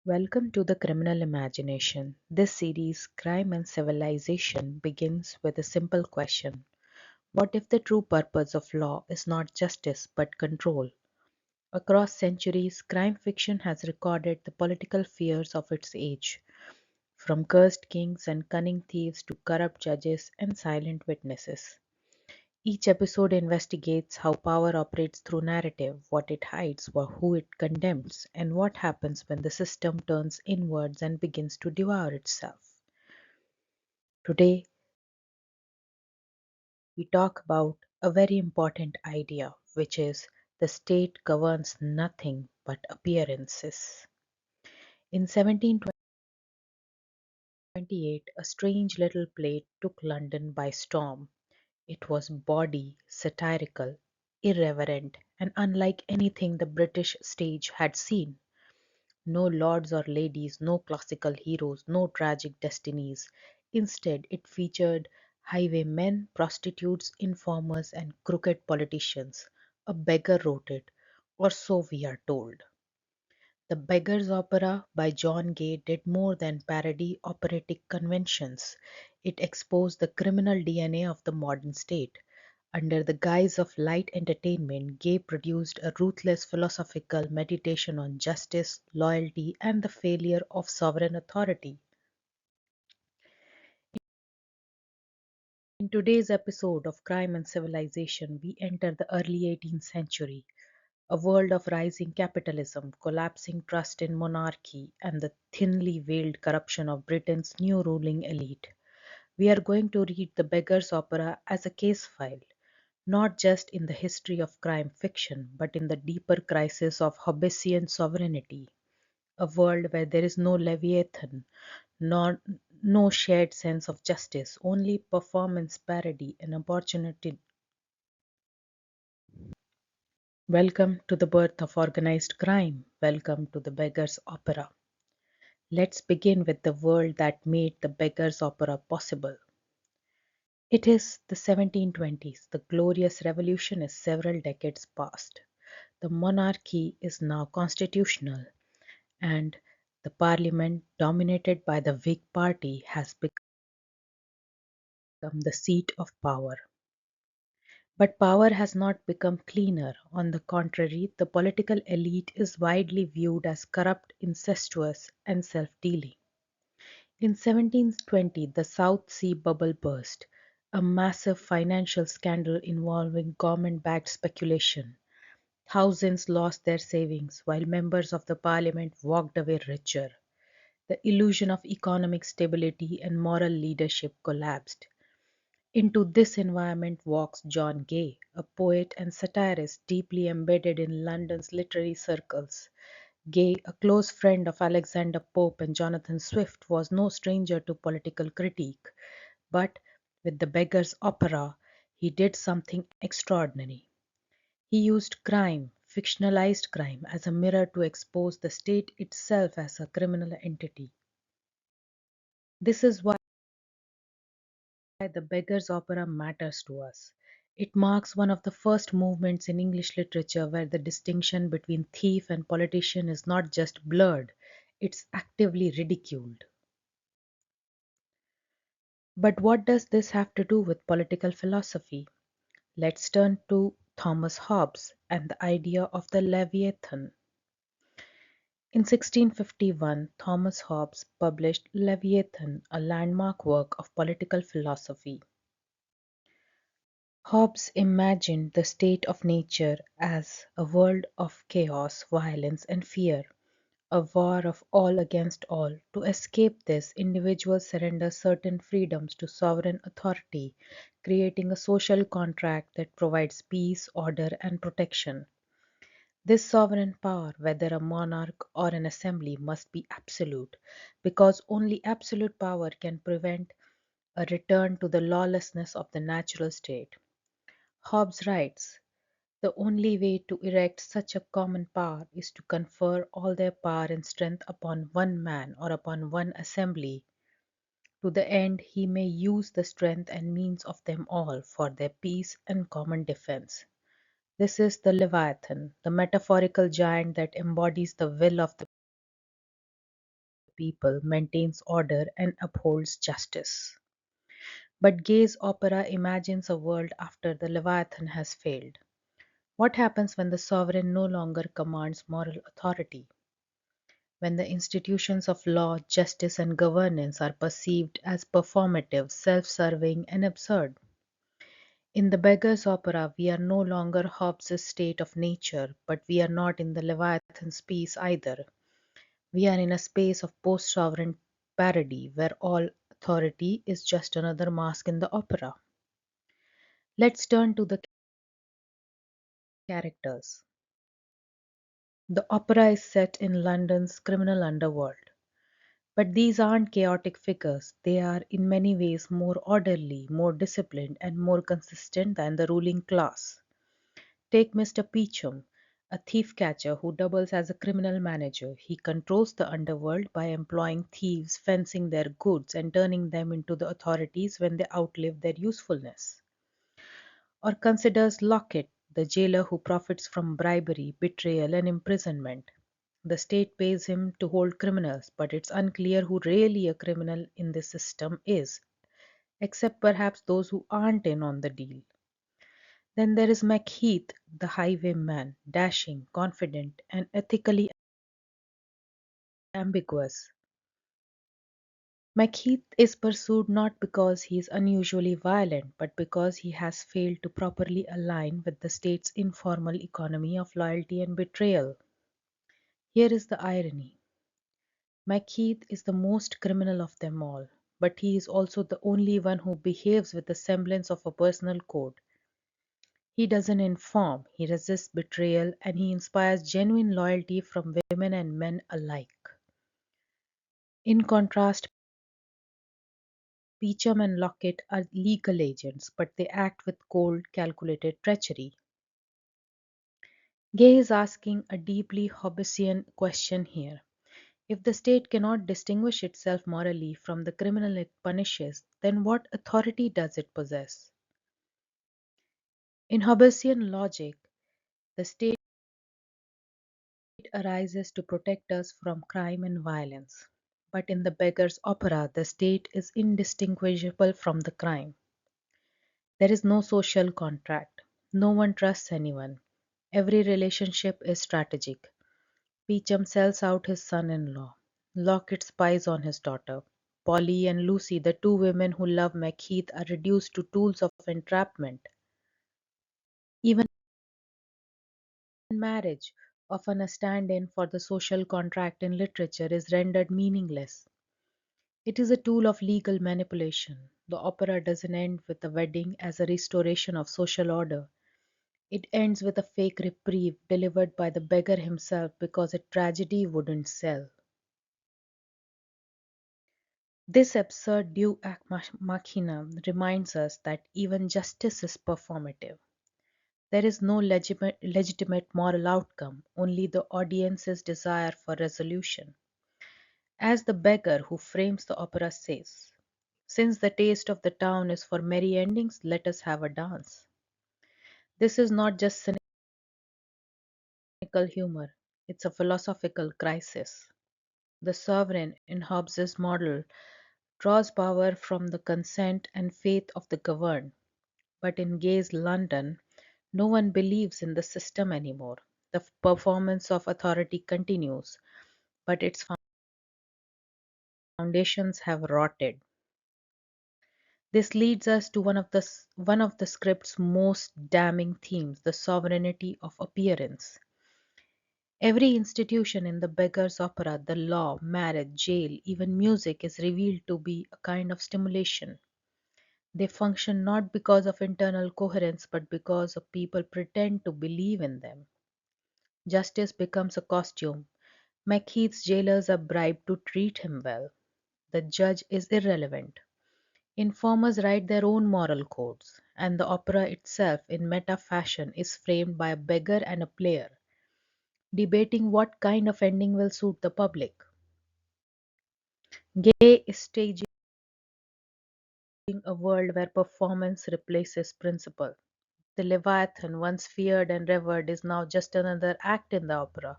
Welcome to the Criminal Imagination. This series, Crime and Civilization, begins with a simple question. What if the true purpose of law is not justice but control? Across centuries, crime fiction has recorded the political fears of its age, from cursed kings and cunning thieves to corrupt judges and silent witnesses. Each episode investigates how power operates through narrative, what it hides, who it condemns, and what happens when the system turns inwards and begins to devour itself. Today, we talk about a very important idea, which is the state governs nothing but appearances. In 1728, a strange little play took London by storm. It was bawdy, satirical, irreverent, and unlike anything the British stage had seen. No lords or ladies, no classical heroes, no tragic destinies. Instead, it featured highwaymen, prostitutes, informers, and crooked politicians. A beggar wrote it, or so we are told. The Beggar's Opera by John Gay did more than parody operatic conventions. It exposed the criminal DNA of the modern state. Under the guise of light entertainment, Gay produced a ruthless philosophical meditation on justice, loyalty, and the failure of sovereign authority. In today's episode of Crime and Civilization, we enter the early 18th century, a world of rising capitalism, collapsing trust in monarchy, and the thinly veiled corruption of Britain's new ruling elite. We are going to read The Beggar's Opera as a case file, not just in the history of crime fiction, but in the deeper crisis of Hobbesian sovereignty, a world where there is no Leviathan, nor no shared sense of justice, only performance parody and opportunity. Welcome to the birth of organized crime. Welcome to the Beggar's Opera. Let's begin with the world that made the Beggar's Opera possible. It is the 1720s. The glorious revolution is several decades past. The monarchy is now constitutional, and the parliament, dominated by the Whig party, has become the seat of power. But power has not become cleaner. On the contrary, the political elite is widely viewed as corrupt, incestuous, and self dealing. In 1720, the South Sea bubble burst, a massive financial scandal involving government backed speculation. Thousands lost their savings, while members of the parliament walked away richer. The illusion of economic stability and moral leadership collapsed. Into this environment walks John Gay, a poet and satirist deeply embedded in London's literary circles. Gay, a close friend of Alexander Pope and Jonathan Swift, was no stranger to political critique. But with The Beggar's Opera, he did something extraordinary. He used crime, fictionalized crime, as a mirror to expose the state itself as a criminal entity. This is why The Beggar's Opera matters to us. It marks one of the first movements in English literature where the distinction between thief and politician is not just blurred, it's actively ridiculed. But what does this have to do with political philosophy? Let's turn to Thomas Hobbes and the idea of the Leviathan. In 1651, Thomas Hobbes published Leviathan, a landmark work of political philosophy. Hobbes imagined the state of nature as a world of chaos, violence, and fear, a war of all against all. To escape this, individuals surrender certain freedoms to sovereign authority, creating a social contract that provides peace, order, and protection. This sovereign power, whether a monarch or an assembly, must be absolute, because only absolute power can prevent a return to the lawlessness of the natural state. Hobbes writes, the only way to erect such a common power is to confer all their power and strength upon one man or upon one assembly, to the end he may use the strength and means of them all for their peace and common defense. This is the Leviathan, the metaphorical giant that embodies the will of the people, maintains order, and upholds justice. But Gay's opera imagines a world after the Leviathan has failed. What happens when the sovereign no longer commands moral authority? When the institutions of law, justice, and governance are perceived as performative, self serving, and absurd? In the Beggar's Opera, we are no longer Hobbes's state of nature, but we are not in the Leviathan's peace either. We are in a space of post sovereign parody where all authority is just another mask in the opera. Let's turn to the characters. The opera is set in London's criminal underworld. But these aren't chaotic figures. They are in many ways more orderly, more disciplined, and more consistent than the ruling class. Take Mr. Peachum, a thief catcher who doubles as a criminal manager. He controls the underworld by employing thieves, fencing their goods, and turning them into the authorities when they outlive their usefulness. Or considers Lockett, the jailer who profits from bribery, betrayal, and imprisonment. The state pays him to hold criminals, but it's unclear who really a criminal in this system is, except perhaps those who aren't in on the deal. Then there is Macheath, the highwayman, dashing, confident, and ethically ambiguous. Macheath is pursued not because he is unusually violent, but because he has failed to properly align with the state's informal economy of loyalty and betrayal. Here is the irony. Macheath is the most criminal of them all, but he is also the only one who behaves with the semblance of a personal code. He doesn't inform, he resists betrayal, and he inspires genuine loyalty from women and men alike. In contrast, Peachum and Lockett are legal agents, but they act with cold, calculated treachery. Gay is asking a deeply Hobbesian question here. If the state cannot distinguish itself morally from the criminal it punishes, then what authority does it possess? In Hobbesian logic, the state arises to protect us from crime and violence. But in the beggar's opera, the state is indistinguishable from the crime. There is no social contract. No one trusts anyone. Every relationship is strategic. Peachum sells out his son in law. Lockett spies on his daughter. Polly and Lucy, the two women who love Macheath, are reduced to tools of entrapment. Even marriage, often a stand in for the social contract in literature, is rendered meaningless. It is a tool of legal manipulation. The opera doesn't end with the wedding as a restoration of social order. It ends with a fake reprieve delivered by the beggar himself because a tragedy wouldn't sell. This absurd deus ex machina reminds us that even justice is performative. There is no legitimate moral outcome, only the audience's desire for resolution. As the beggar who frames the opera says, "Since the taste of the town is for merry endings, let us have a dance." This is not just cynical humor, it's a philosophical crisis. The sovereign, in Hobbes's model, draws power from the consent and faith of the governed. But in Gay's London, no one believes in the system anymore. The performance of authority continues, but its foundations have rotted. This leads us to one of the script's most damning themes, the sovereignty of appearance. Every institution in the beggar's opera, the law, marriage, jail, even music, is revealed to be a kind of stimulation. They function not because of internal coherence but because of people pretend to believe in them. Justice becomes a costume. Macheath's jailers are bribed to treat him well. The judge is irrelevant. Informers write their own moral codes, and the opera itself, in meta fashion, is framed by a beggar and a player, debating what kind of ending will suit the public. Gay is staging a world where performance replaces principle. The Leviathan, once feared and revered, is now just another act in the opera.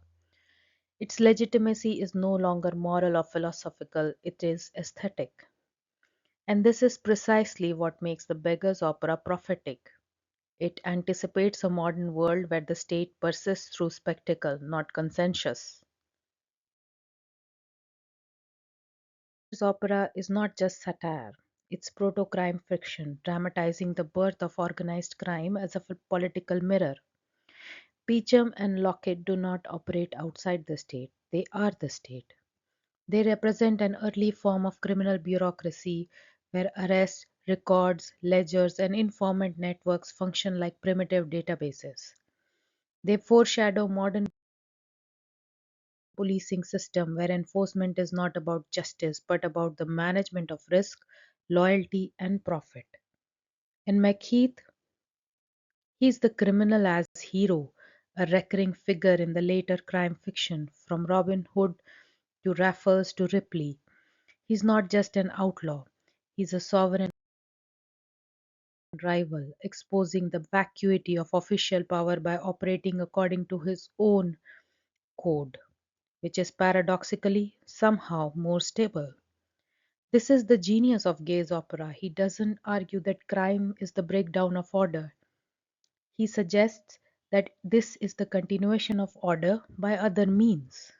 Its legitimacy is no longer moral or philosophical, it is aesthetic. And this is precisely what makes the Beggar's Opera prophetic. It anticipates a modern world where the state persists through spectacle, not consensus. Beggar's Opera is not just satire, it's proto crime fiction, dramatizing the birth of organized crime as a political mirror. Peachum and Lockett do not operate outside the state, they are the state. They represent an early form of criminal bureaucracy where arrests, records, ledgers, and informant networks function like primitive databases. They foreshadow modern policing system where enforcement is not about justice but about the management of risk, loyalty, and profit. In Macheath, he is the criminal as hero, a recurring figure in the later crime fiction, from Robin Hood to Raffles to Ripley. He's not just an outlaw, he's a sovereign rival, exposing the vacuity of official power by operating according to his own code, which is paradoxically somehow more stable. This is the genius of Gay's opera. He doesn't argue that crime is the breakdown of order. He suggests that this is the continuation of order by other means.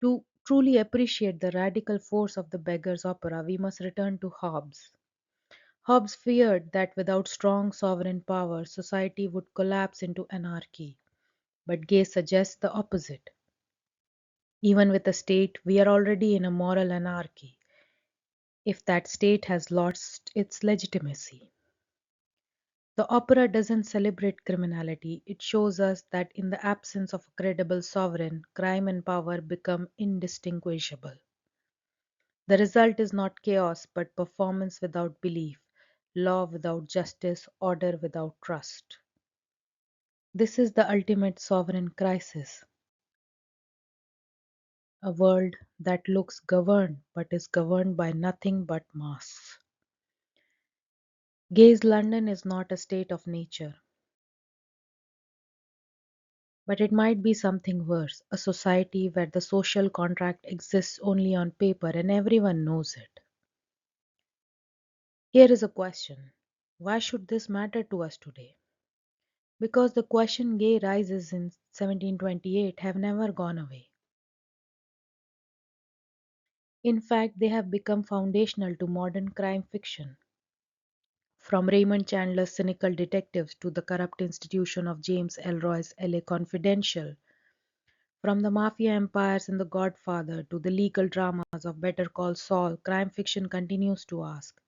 To truly appreciate the radical force of the Beggar's Opera, we must return to Hobbes. Hobbes feared that without strong sovereign power, society would collapse into anarchy. But Gay suggests the opposite. Even with a state, we are already in a moral anarchy if that state has lost its legitimacy. The opera doesn't celebrate criminality, it shows us that in the absence of a credible sovereign, crime and power become indistinguishable. The result is not chaos, but performance without belief, law without justice, order without trust. This is the ultimate sovereign crisis, a world that looks governed but is governed by nothing but mass. Gay's London is not a state of nature, but it might be something worse, a society where the social contract exists only on paper and everyone knows it. Here is a question. Why should this matter to us today? Because the question Gay raises in 1728 have never gone away. In fact, they have become foundational to modern crime fiction. From Raymond Chandler's cynical detectives to the corrupt institution of James Elroy's LA Confidential, from the mafia empires in The Godfather to the legal dramas of Better Call Saul, crime fiction continues to ask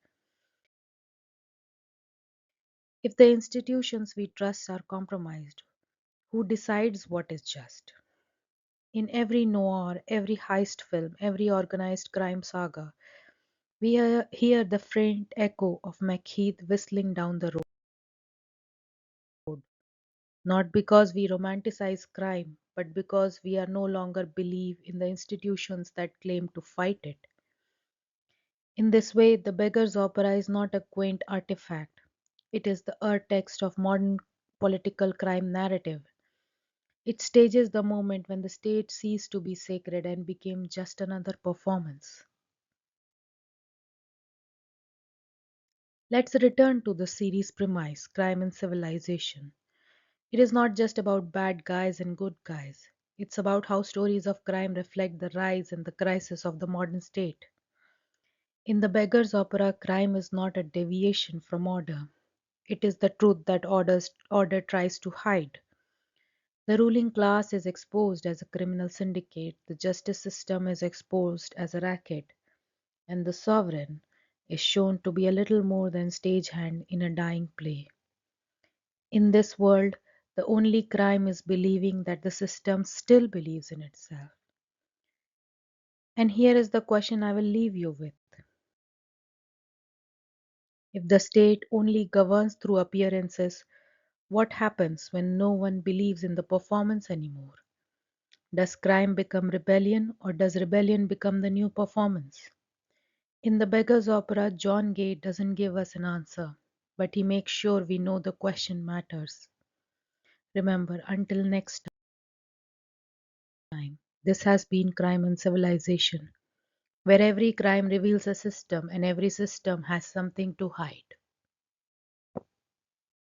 if the institutions we trust are compromised, who decides what is just? In every noir, every heist film, every organized crime saga, we hear the faint echo of Macheath whistling down the road. Not because we romanticize crime, but because we are no longer believe in the institutions that claim to fight it. In this way, the Beggar's Opera is not a quaint artifact. It is the ur-text of modern political crime narrative. It stages the moment when the state ceased to be sacred and became just another performance. Let's return to the series premise, crime and civilization. It is not just about bad guys and good guys. It's about how stories of crime reflect the rise and the crisis of the modern state. In the Beggar's Opera, crime is not a deviation from order. It is the truth that order tries to hide. The ruling class is exposed as a criminal syndicate, the justice system is exposed as a racket, and the sovereign is shown to be a little more than stagehand in a dying play. In this world, the only crime is believing that the system still believes in itself. And here is the question I will leave you with. If the state only governs through appearances, what happens when no one believes in the performance anymore? Does crime become rebellion, or does rebellion become the new performance? In The Beggar's Opera, John Gay doesn't give us an answer, but he makes sure we know the question matters. Remember, until next time. This has been crime and civilization, where every crime reveals a system and every system has something to hide.